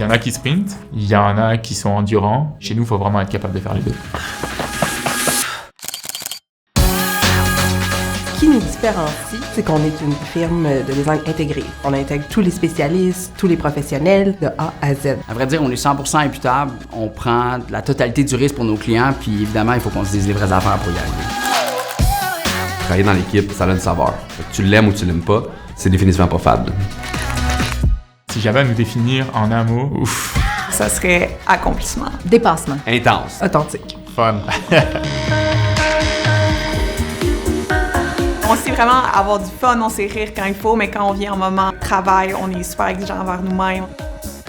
en a qui sprintent, il y en a qui sont endurants. Chez nous, il faut vraiment être capable de faire les deux. Ce qui nous différencie, c'est qu'on est une firme de design intégré. On intègre tous les spécialistes, tous les professionnels, de A à Z. À vrai dire, on est 100% imputable. On prend la totalité du risque pour nos clients, puis évidemment, il faut qu'on se dise les vraies affaires pour y arriver. Travailler dans l'équipe, ça a une saveur. Que tu l'aimes ou tu l'aimes pas, c'est définitivement pas fade. Si j'avais à nous définir en un mot, ouf. Ça serait accomplissement. Dépassement. Intense. Authentique. Fun. On sait vraiment avoir du fun, on sait rire quand il faut, mais quand on vient en moment de travail, on est super exigeant envers nous-mêmes.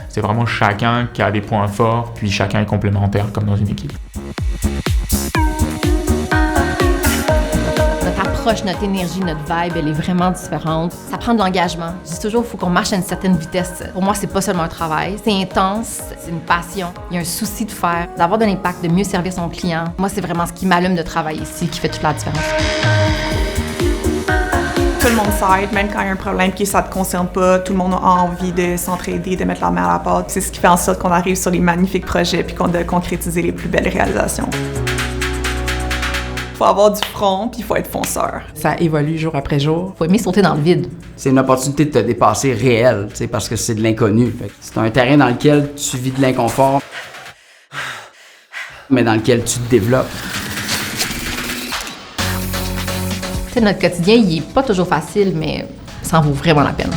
C'est vraiment chacun qui a des points forts, puis chacun est complémentaire comme dans une équipe. Notre approche, notre énergie, notre vibe, elle est vraiment différente. Ça prend de l'engagement. Je dis toujours, il faut qu'on marche à une certaine vitesse. Pour moi, c'est pas seulement un travail, c'est intense, c'est une passion. Il y a un souci de faire, d'avoir de l'impact, de mieux servir son client. Moi, c'est vraiment ce qui m'allume de travailler ici qui fait toute la différence. Tout le monde s'aide, même quand il y a un problème qui ça ne te concerne pas, tout le monde a envie de s'entraider, de mettre la main à la pâte. C'est ce qui fait en sorte qu'on arrive sur les magnifiques projets puis qu'on doit concrétiser les plus belles réalisations. Il faut avoir du front puis il faut être fonceur. Ça évolue jour après jour. Faut aimer sauter dans le vide. C'est une opportunité de te dépasser réelle, parce que c'est de l'inconnu. C'est un terrain dans lequel tu vis de l'inconfort, mais dans lequel tu te développes. T'sais, notre quotidien, il est pas toujours facile, mais ça en vaut vraiment la peine.